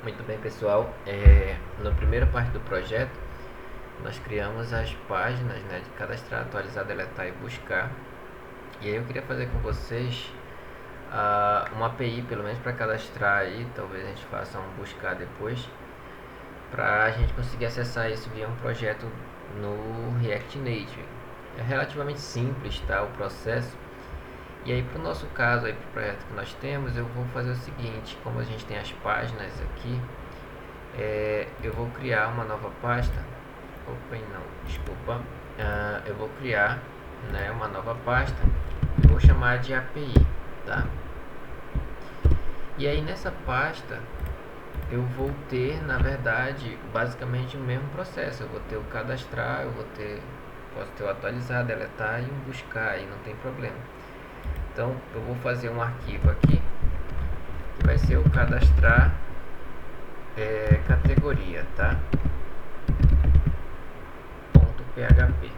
Muito bem, pessoal. Na primeira parte do projeto, nós criamos as páginas, né, de cadastrar, atualizar, deletar e buscar. E aí eu queria fazer com vocês uma API, pelo menos para cadastrar aí, talvez a gente faça um buscar depois, para a gente conseguir acessar isso via um projeto no React Native. É relativamente simples, tá, o processo. E aí, para o nosso caso, para o projeto que nós temos, eu vou fazer o seguinte: como a gente tem as páginas aqui, eu vou criar uma nova pasta. Open não, desculpa. Eu vou criar, né, uma nova pasta e vou chamar de API, tá? E aí nessa pasta eu vou ter, na verdade, basicamente o mesmo processo. Eu vou ter o cadastrar, posso ter o atualizar, deletar e um buscar, aí não tem problema. Então eu vou fazer um arquivo aqui que vai ser o cadastrar categoria, tá? .php.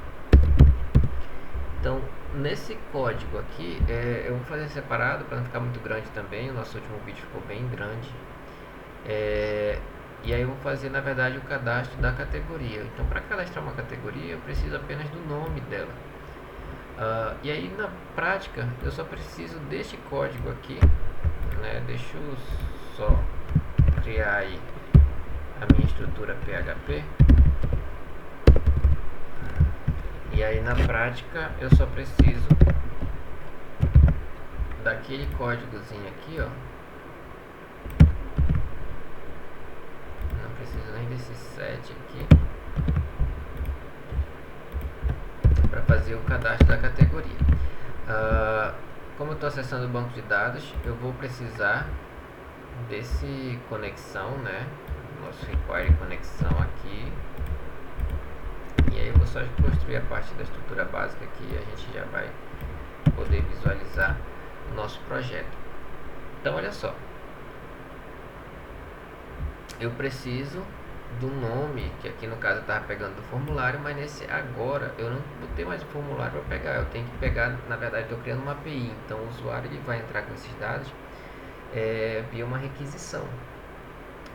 Então nesse código aqui eu vou fazer separado para não ficar muito grande também. O nosso último vídeo ficou bem grande. E aí eu vou fazer, na verdade, o cadastro da categoria. Então, para cadastrar uma categoria, eu preciso apenas do nome dela. E aí, na prática, eu só preciso deste código aqui, né? Deixa eu só criar aí a minha estrutura PHP. E aí, na prática, eu só preciso daquele códigozinho aqui, ó. Não preciso nem desse set aqui para fazer o cadastro da categoria. Como eu estou acessando o banco de dados, eu vou precisar desse conexão, né? Nosso require conexão aqui. E aí eu vou só construir a parte da estrutura básica aqui e a gente já vai poder visualizar o nosso projeto. Então olha só, eu preciso do nome, que aqui no caso eu estava pegando do formulário, mas nesse agora eu não botei mais o formulário para pegar. Eu tenho que pegar, na verdade estou criando uma API, então o usuário ele vai entrar com esses dados via uma requisição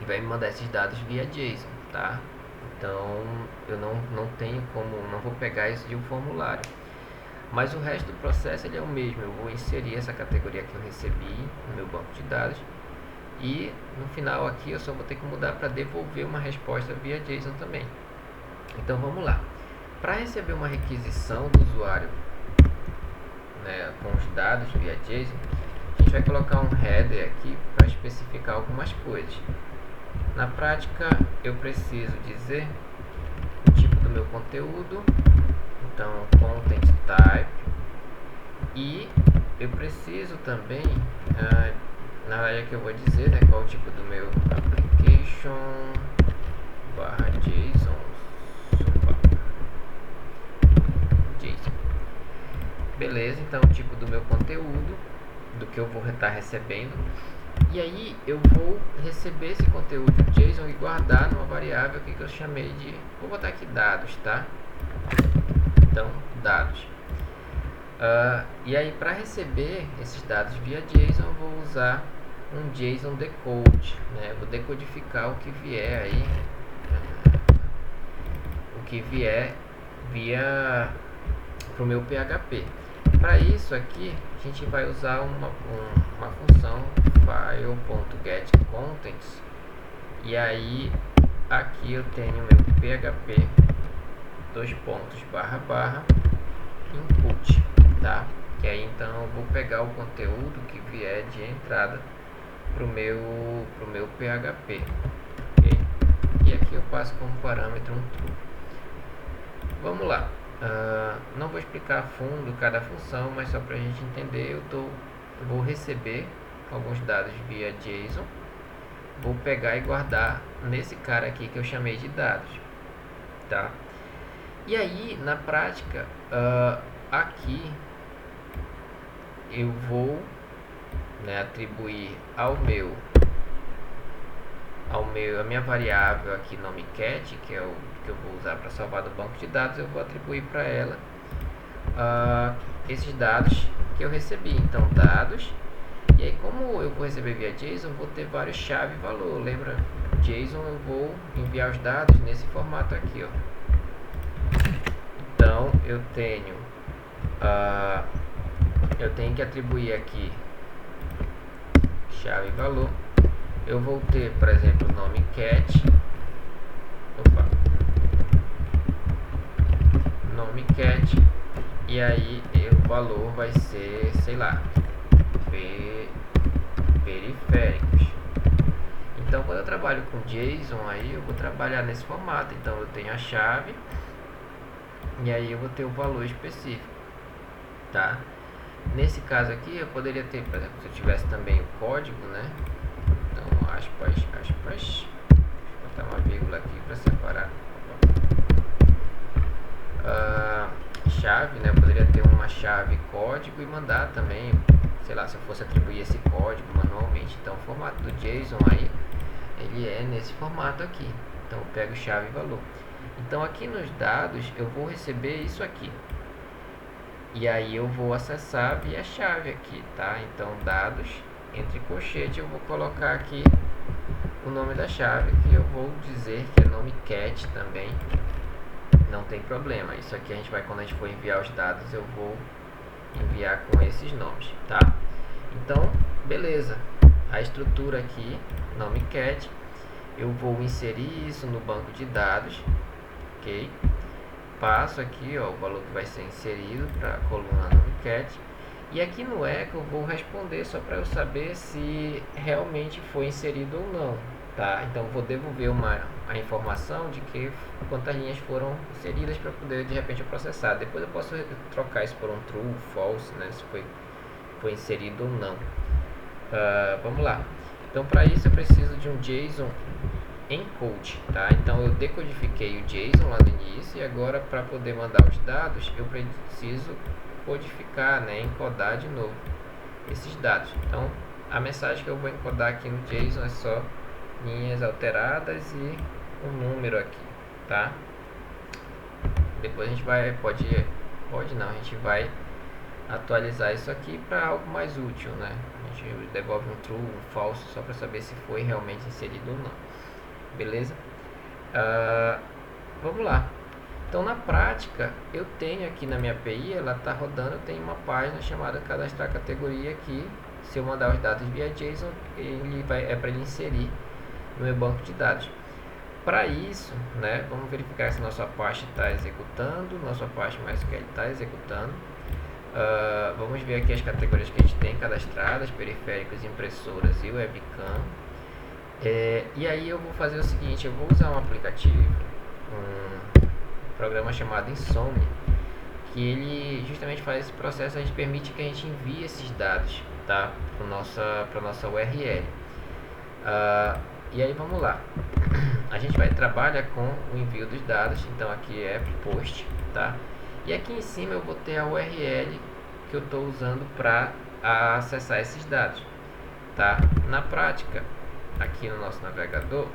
e vai me mandar esses dados via JSON, tá? Então eu não tenho como, não vou pegar isso de um formulário, mas o resto do processo ele é o mesmo. Eu vou inserir essa categoria que eu recebi no meu banco de dados e no final aqui eu só vou ter que mudar para devolver uma resposta via JSON também. Então vamos lá. Para receber uma requisição do usuário, né, com os dados via JSON, a gente vai colocar um header aqui para especificar algumas coisas. Na prática eu preciso dizer o tipo do meu conteúdo, então content type, e eu preciso também na área que eu vou dizer, né, qual o tipo do meu application barra JSON. Beleza, então o tipo do meu conteúdo, do que eu vou estar recebendo. E aí eu vou receber esse conteúdo JSON e guardar numa variável que eu chamei de, vou botar aqui dados, tá? Então dados. E aí para receber esses dados via JSON eu vou usar um JSON decode, né? Vou decodificar o que vier aí, o que vier via para o meu PHP. Para isso aqui a gente vai usar uma função file.getContents, e aí aqui eu tenho meu PHP input, tá? Que aí então eu vou pegar o conteúdo que vier de entrada pro meu PHP, okay? E aqui eu passo como parâmetro um true. Vamos lá. Não vou explicar a fundo cada função, mas só para a gente entender, eu vou receber alguns dados via JSON, vou pegar e guardar nesse cara aqui que eu chamei de dados, tá? E aí na prática aqui eu vou, né, atribuir a minha variável aqui nome cat, que é o que eu vou usar para salvar do banco de dados. Eu vou atribuir para ela esses dados que eu recebi. Então dados, e aí como eu vou receber via JSON, eu vou ter vários chave e valor. Lembra JSON eu vou enviar os dados nesse formato aqui, ó. Então eu tenho que atribuir aqui chave e valor. Eu vou ter, por exemplo, o nome cat. Nome cat. E aí o valor vai ser, sei lá, periféricos. Então quando eu trabalho com JSON aí eu vou trabalhar nesse formato. Então eu tenho a chave e aí eu vou ter o valor específico, tá? Nesse caso aqui eu poderia ter, por exemplo, se eu tivesse também o código, né? Então aspas, deixa eu botar uma vírgula aqui para separar. Chave, né? Eu poderia ter uma chave código e mandar também, sei lá, se eu fosse atribuir esse código manualmente. Então o formato do JSON aí ele é nesse formato aqui. Então eu pego chave e valor. Então aqui nos dados eu vou receber isso aqui. E aí eu vou acessar via chave aqui, tá? Então dados, entre colchete eu vou colocar aqui o nome da chave, que eu vou dizer que é nome cat também. Não tem problema. Isso aqui a gente vai, quando a gente for enviar os dados, eu vou enviar com esses nomes, tá? Então, beleza. A estrutura aqui, nome cat, eu vou inserir isso no banco de dados, ok? Passo aqui, ó, o valor que vai ser inserido para a coluna nome cat. E aqui no echo eu vou responder só para eu saber se realmente foi inserido ou não, tá? Então vou devolver a informação de que quantas linhas foram inseridas para poder de repente processar. Depois eu posso trocar isso por um true, false, né? Se foi inserido ou não. Vamos lá. Então para isso eu preciso de um JSON encode, tá? Então eu decodifiquei o JSON lá no início e agora para poder mandar os dados eu preciso codificar, né? Encodar de novo esses dados. Então a mensagem que eu vou encodar aqui no JSON é só linhas alteradas e um número aqui, tá? Depois a gente vai, a gente vai atualizar isso aqui para algo mais útil, né? A gente devolve um true, um false, só para saber se foi realmente inserido ou não. Beleza? Vamos lá. Então na prática eu tenho aqui na minha API, ela está rodando, eu tenho uma página chamada cadastrar categoria aqui. Se eu mandar os dados via JSON, é para ele inserir no meu banco de dados. Para isso, né, vamos verificar se nosso Apache está executando, nosso Apache MySQL está executando. Vamos ver aqui as categorias que a gente tem cadastradas: periféricos, impressoras e webcam. E aí eu vou fazer o seguinte, eu vou usar um aplicativo, um programa chamado Insomnia, que ele justamente faz esse processo, a gente permite que a gente envie esses dados, tá, para nossa URL. E aí vamos lá, a gente vai trabalhar com o envio dos dados. Então aqui é post, tá, e aqui em cima eu vou ter a URL que eu estou usando para acessar esses dados, tá. Na prática, aqui no nosso navegador,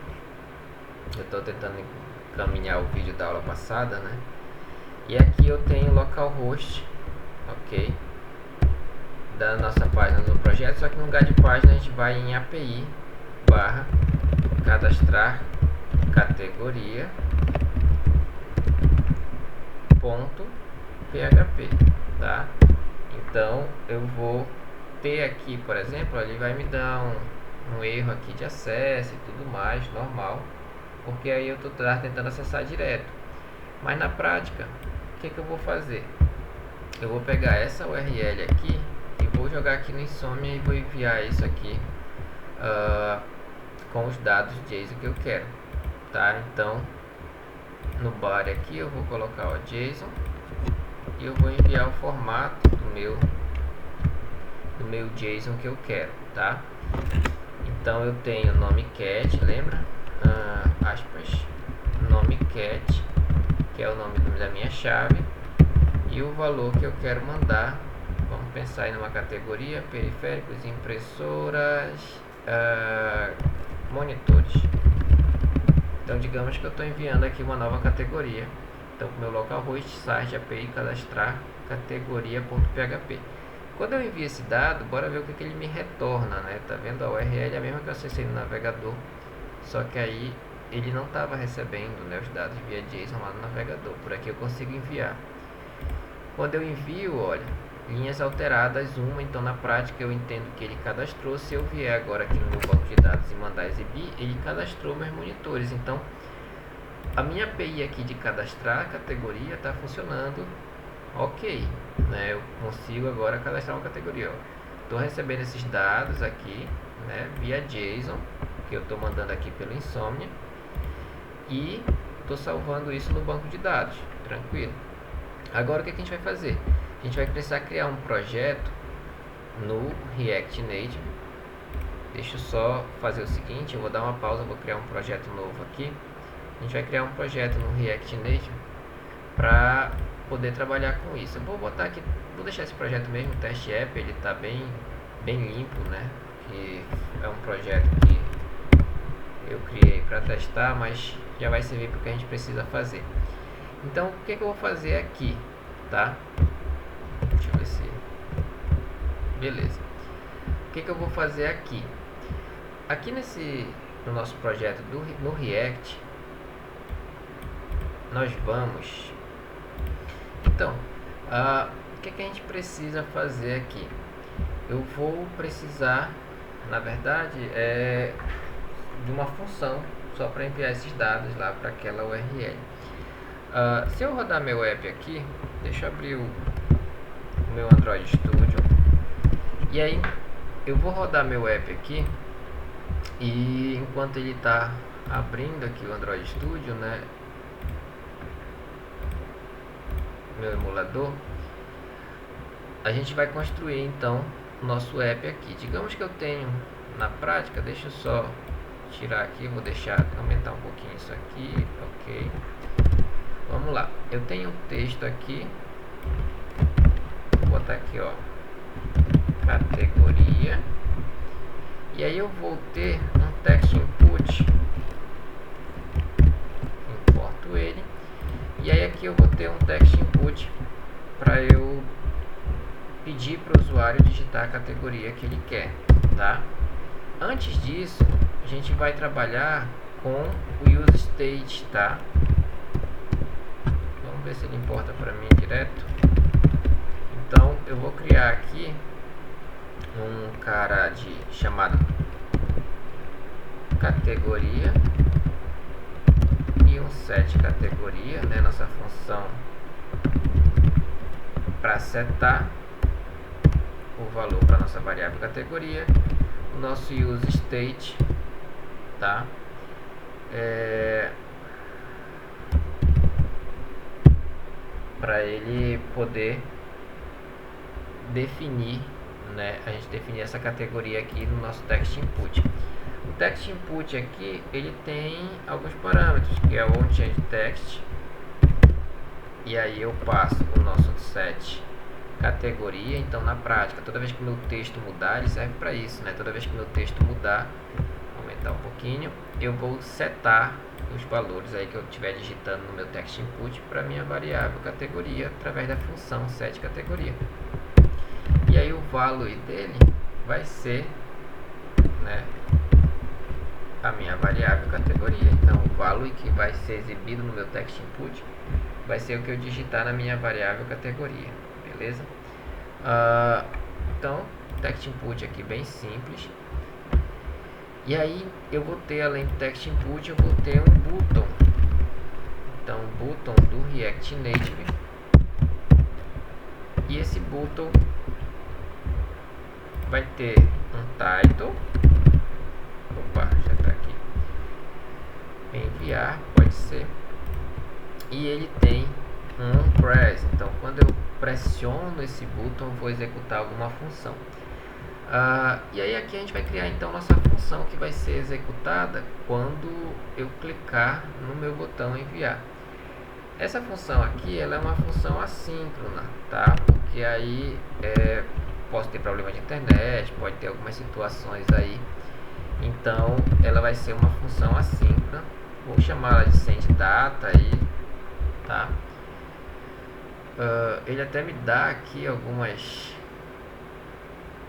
eu estou tentando encaminhar o vídeo da aula passada, né? E aqui eu tenho localhost, ok, da nossa página do projeto, só que no lugar de página a gente vai em API barra cadastrar categoria ponto php, tá? Então eu vou ter aqui, por exemplo, ele vai me dar um erro aqui de acesso e tudo mais, normal, porque aí eu estou tentando acessar direto. Mas na prática, o que eu vou fazer? Eu vou pegar essa URL aqui e vou jogar aqui no Insomnia e vou enviar isso aqui com os dados JSON que eu quero, tá? Então no body aqui eu vou colocar o JSON e eu vou enviar o formato do meu JSON que eu quero, tá? Então eu tenho nome cat, lembra? Aspas, nome cat, que é o nome da minha chave, e o valor que eu quero mandar. Vamos pensar em uma categoria: periféricos, impressoras, monitores. Então digamos que eu estou enviando aqui uma nova categoria. Então o meu localhost site API cadastrar categoria.php. Quando eu envio esse dado, bora ver o que ele me retorna, né? Tá vendo? A URL é a mesma que eu acessei no navegador, Só que aí ele não estava recebendo, né, os dados via JSON lá no navegador. Por aqui eu consigo enviar. Quando eu envio, olha, linhas alteradas, uma, então na prática eu entendo que ele cadastrou. Se eu vier agora aqui no meu banco de dados e mandar exibir, ele cadastrou meus monitores. Então a minha API aqui de cadastrar a categoria está funcionando ok, né? Eu consigo agora cadastrar uma categoria. Estou recebendo esses dados aqui, né, via JSON, que eu estou mandando aqui pelo Insomnia, e estou salvando isso no banco de dados, tranquilo. Agora o que a gente vai fazer? A gente vai precisar criar um projeto no React Native. Deixa eu só fazer o seguinte, eu vou dar uma pausa, vou criar um projeto novo aqui. A gente vai criar um projeto no React Native para poder trabalhar com isso. Eu vou botar aqui, vou deixar esse projeto mesmo, teste app, ele está bem limpo, né? Que é um projeto que eu criei para testar, mas já vai servir para o que a gente precisa fazer. Então, o que eu vou fazer aqui, tá? Deixa eu ver se... Beleza. O que eu vou fazer aqui? Aqui no nosso projeto no React, nós vamos... Então, o que a gente precisa fazer aqui? Eu vou precisar, na verdade, de uma função só para enviar esses dados lá para aquela URL. Se eu rodar meu app aqui, deixa eu abrir o meu Android Studio, e aí eu vou rodar meu app aqui, e enquanto ele está abrindo aqui o Android Studio, né, meu emulador, a gente vai construir então o nosso app aqui. Digamos que eu tenho na prática, deixa eu só tirar aqui, vou deixar aumentar um pouquinho isso aqui, ok. Vamos lá, eu tenho um texto aqui, vou botar aqui, ó, categoria, e aí eu vou ter um text input, importo ele, e aí aqui eu vou ter um text input para eu pedir para o usuário digitar a categoria que ele quer, tá? Antes disso, a gente vai trabalhar com o useState, tá? Vamos ver se ele importa para mim direto. Então, eu vou criar aqui um cara chamado categoria e um set categoria, né? Nossa função para setar o valor para nossa variável categoria, o nosso useState, tá? Para ele poder definir, né? A gente definir essa categoria aqui no nosso text input. O text input aqui ele tem alguns parâmetros, que é o onChangeText, e aí eu passo o nosso set categoria. Então na prática, toda vez que o meu texto mudar, ele serve para isso, né? Toda vez que o meu texto mudar, vou aumentar um pouquinho, eu vou setar os valores aí que eu estiver digitando no meu text input para minha variável categoria através da função set categoria. E aí o valor dele vai ser, né, a minha variável categoria. Então o valor que vai ser exibido no meu text input vai ser o que eu digitar na minha variável categoria, beleza? Então text input aqui bem simples. E aí eu vou ter, além do text input, eu vou ter um button. Então button do React Native, e esse button vai ter um title, opa, já está aqui, enviar, pode ser, e ele tem um press. Então quando eu pressiono esse botão, vou executar alguma função. E aí aqui a gente vai criar então nossa função, que vai ser executada quando eu clicar no meu botão enviar. Essa função aqui, ela é uma função assíncrona, tá? Porque aí posso ter problema de internet, pode ter algumas situações aí. Então ela vai ser uma função assíncrona. Vou chamar ela de sendData aí, tá? Ele até me dá aqui algumas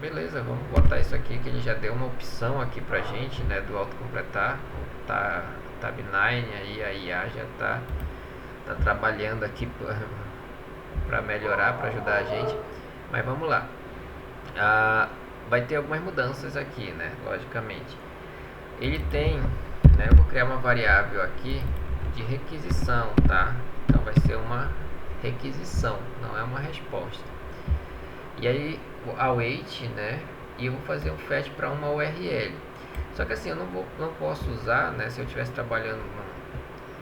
Beleza, vamos botar isso aqui que ele já deu uma opção aqui pra gente, né, do autocompletar. Tá, Tab9 aí, a IA já tá trabalhando aqui para melhorar, para ajudar a gente. Mas vamos lá. Vai ter algumas mudanças aqui, né, logicamente. Ele tem, né, eu vou criar uma variável aqui de requisição, tá? Então vai ser uma requisição, não é uma resposta. E aí await, né? E eu vou fazer um fetch para uma URL. Só que assim, eu não posso usar, né? Se eu estivesse trabalhando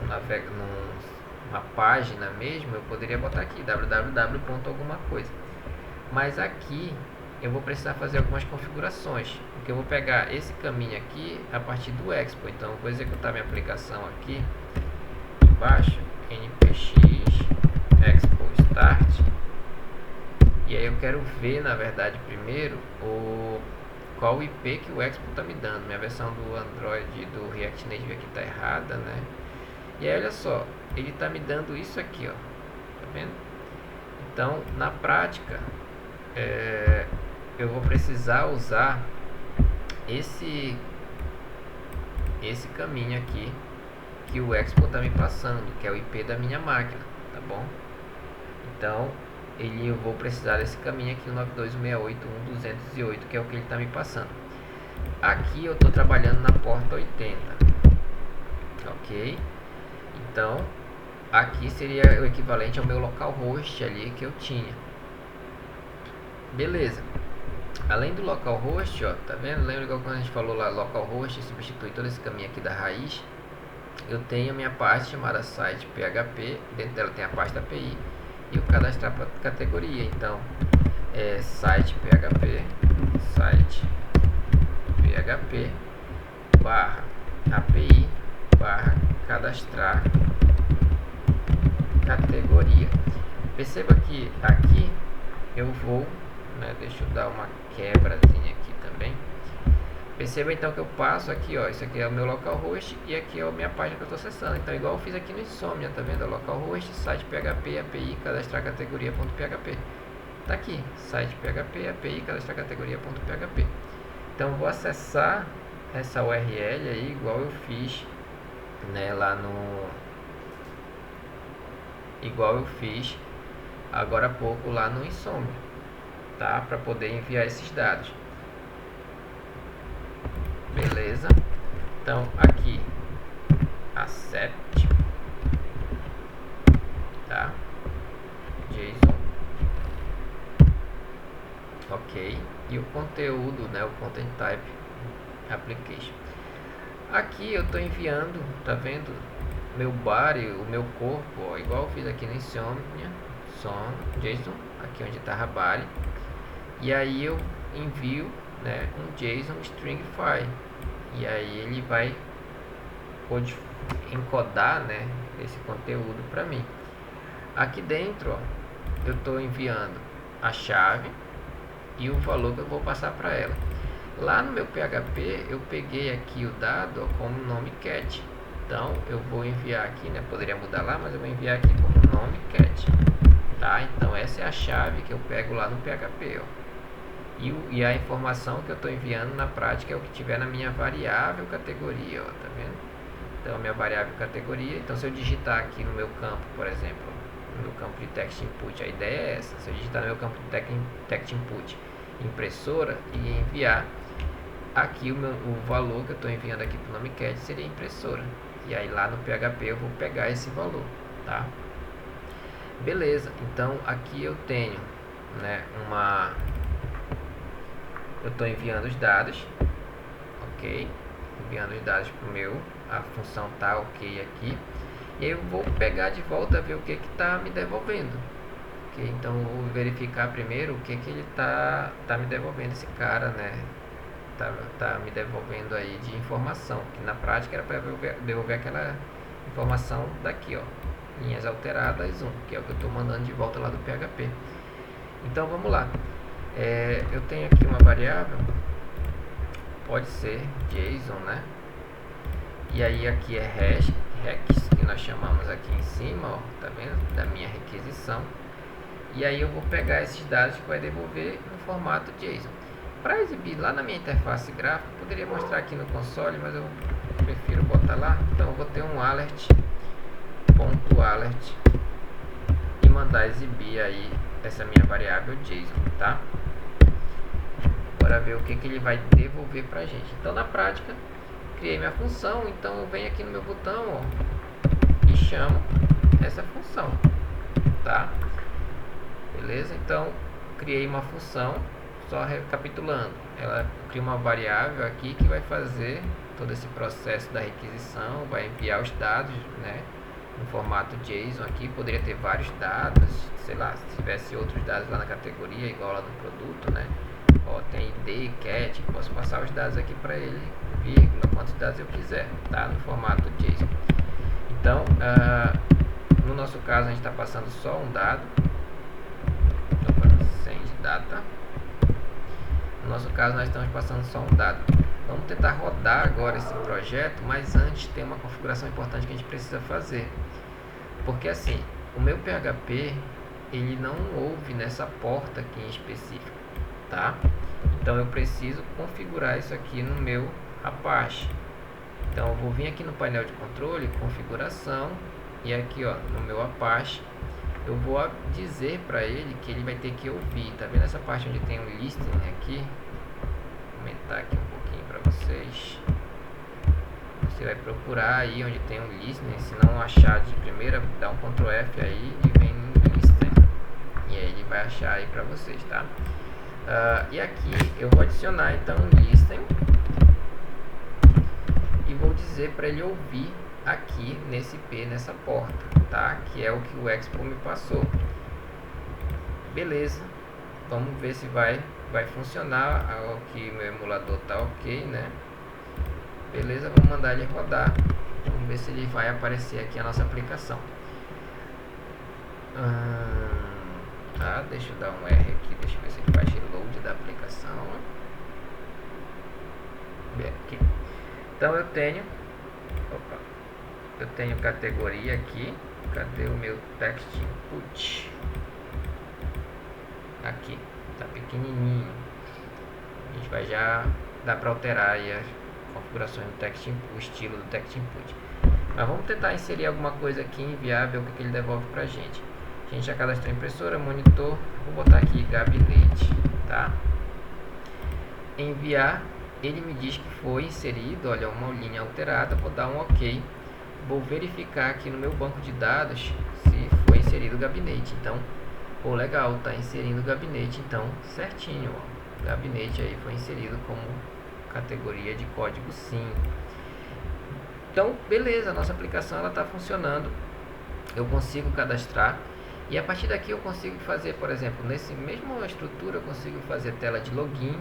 numa página mesmo, eu poderia botar aqui www. alguma coisa. Mas aqui eu vou precisar fazer algumas configurações, porque eu vou pegar esse caminho aqui a partir do Expo. Então eu vou executar minha aplicação aqui embaixo, npx expo start. E aí eu quero ver, na verdade, primeiro qual IP que o Expo está me dando. Minha versão do Android do React Native aqui está errada, né? E aí olha só, ele está me dando isso aqui, ó. Tá vendo? Então, na prática, eu vou precisar usar esse caminho aqui que o Expo está me passando, que é o IP da minha máquina, tá bom? Então eu vou precisar desse caminho aqui, o 92.168.1.208, que é o que ele está me passando. Aqui eu estou trabalhando na porta 80, ok? Então aqui seria o equivalente ao meu localhost ali que eu tinha. Beleza. Além do localhost, ó, tá vendo? Lembra igual quando a gente falou lá, localhost substitui todo esse caminho aqui da raiz. Eu tenho a minha parte chamada site PHP, dentro dela tem a parte da API e o cadastrar para categoria. Então site PHP barra API barra cadastrar categoria. Perceba que aqui eu vou, né, deixa eu dar uma quebrazinha aqui também. Perceba então que eu passo aqui, ó, isso aqui é o meu localhost e aqui é a minha página que eu estou acessando. Então igual eu fiz aqui no Insomnia, tá vendo? Localhost, site PHP, API, cadastrar categoria.php. Tá aqui, site PHP, API, cadastrar categoria.php. Então eu vou acessar essa URL aí igual eu fiz, né, lá no agora há pouco lá no Insomnia, tá? Para poder enviar esses dados. Beleza? Então aqui accept, tá? JSON, ok. E o conteúdo, né? O content type application. Aqui eu estou enviando, tá vendo? Meu body, o meu corpo, ó, igual eu fiz aqui no Insomnia, JSON, aqui onde está a body. E aí eu envio, né, um JSON string file. E aí ele vai encodar, né, esse conteúdo para mim. Aqui dentro, ó, eu estou enviando a chave e o valor que eu vou passar para ela. Lá no meu PHP eu peguei aqui o dado, ó, como nome cat. Então eu vou enviar aqui, né, poderia mudar lá, mas eu vou enviar aqui como nome cat, tá? Então essa é a chave que eu pego lá no PHP, ó. E a informação que eu estou enviando na prática é o que tiver na minha variável categoria, ó, tá vendo? Então minha variável categoria, então se eu digitar aqui no meu campo, por exemplo, no meu campo de text input, a ideia é essa: se eu digitar no meu campo de text input impressora e enviar aqui o valor que eu estou enviando aqui para o nome cat seria impressora, e aí lá no PHP eu vou pegar esse valor, tá? Beleza, então aqui eu tenho, né, eu estou enviando os dados, ok? Enviando os dados para o meu, a função tá ok aqui. E aí eu vou pegar de volta, ver o que está me devolvendo. Okay? Então eu vou verificar primeiro o que ele tá me devolvendo, esse cara, né? Tá me devolvendo aí de informação, que na prática era para devolver aquela informação daqui, ó, linhas alteradas 1, que é o que eu estou mandando de volta lá do PHP. Então vamos lá. Eu tenho aqui uma variável, pode ser JSON, né? E aí aqui é rex, que nós chamamos aqui em cima, ó, tá vendo? Da minha requisição. E aí eu vou pegar esses dados que vai devolver no formato JSON. para exibir lá na minha interface gráfica, eu poderia mostrar aqui no console, mas eu prefiro botar lá. Então eu vou ter um alert.alert e mandar exibir aí essa minha variável JSON, tá? Bora ver o que ele vai devolver pra gente. Então na prática, criei minha função, então eu venho aqui no meu botão, ó, e chamo essa função, tá? Beleza? Então criei uma função, só recapitulando, ela cria uma variável aqui que vai fazer todo esse processo da requisição, vai enviar os dados, né, no formato JSON aqui. Poderia ter vários dados, sei lá, se tivesse outros dados lá na categoria, igual lá no produto, né? Ó, tem ID, cat, posso passar os dados aqui para ele, vírgula, quantos dados eu quiser, tá? No formato JSON. Então, no nosso caso, a gente está passando só um dado, send data. No nosso caso, nós estamos passando só um dado. Vamos tentar rodar agora esse projeto, mas antes tem uma configuração importante que a gente precisa fazer. Porque assim, o meu PHP, ele não ouve nessa porta aqui em específico, tá? Então eu preciso configurar isso aqui no meu Apache. Então eu vou vir aqui no painel de controle, configuração, e aqui, ó, no meu Apache, eu vou dizer para ele que ele vai ter que ouvir. Tá vendo essa parte onde tem um listening aqui? Vou aumentar aqui um pouquinho para vocês. Você vai procurar aí onde tem um listening. Se não achar de primeira, dá um Ctrl F aí e vem no listening. E aí ele vai achar aí para vocês, tá? E aqui eu vou adicionar então um listening e vou dizer para ele ouvir aqui nesse P, nessa porta, tá? Que é o que o Expo me passou. Beleza, vamos ver se vai funcionar. Aqui meu emulador tá ok, né? Beleza, vamos mandar ele rodar. Vamos ver se ele vai aparecer aqui a nossa aplicação. Tá, deixa eu dar um R aqui, deixa eu ver se ele faz reload da aplicação. Bem, aqui. Então eu tenho categoria aqui. Cadê o meu text input? Aqui, tá pequenininho. A gente vai já dar para alterar aí as configurações do text input, o estilo do text input. Mas vamos tentar inserir alguma coisa aqui e enviar, ver o que ele devolve pra gente. A gente já cadastrou a impressora, monitor, vou botar aqui gabinete, tá? Enviar, ele me diz que foi inserido, olha, uma linha alterada, vou dar um OK. Vou verificar aqui no meu banco de dados se foi inserido o gabinete. Então, pô, legal, tá inserindo o gabinete, então, certinho, ó. Gabinete aí foi inserido como categoria de código sim. Então, beleza, a nossa aplicação ela tá funcionando. Eu consigo cadastrar e a partir daqui eu consigo fazer, por exemplo, nesse mesma estrutura eu consigo fazer tela de login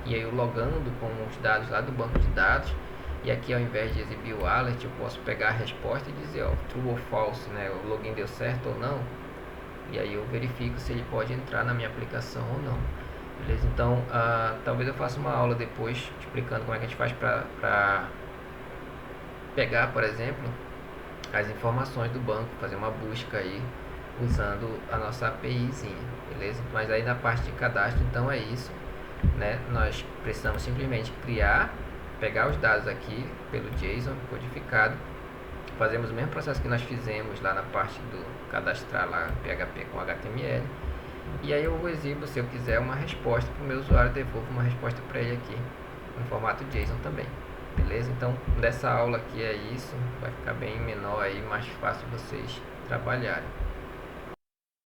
e aí eu logando com os dados lá do banco de dados. E aqui, ao invés de exibir o alert, eu posso pegar a resposta e dizer, ó, true ou false, né? O login deu certo ou não. E aí eu verifico se ele pode entrar na minha aplicação ou não. Beleza? Então, talvez eu faça uma aula depois explicando como é que a gente faz para pegar, por exemplo, as informações do banco, fazer uma busca aí usando a nossa APIzinha, beleza? Mas aí na parte de cadastro, então é isso, né? Nós precisamos simplesmente pegar os dados aqui pelo JSON codificado, fazemos o mesmo processo que nós fizemos lá na parte do cadastrar lá PHP com HTML, e aí eu exibo, se eu quiser, uma resposta para o meu usuário, devolvo uma resposta para ele aqui no formato JSON também, beleza? Então dessa aula aqui é isso, vai ficar bem menor aí, mais fácil vocês trabalharem.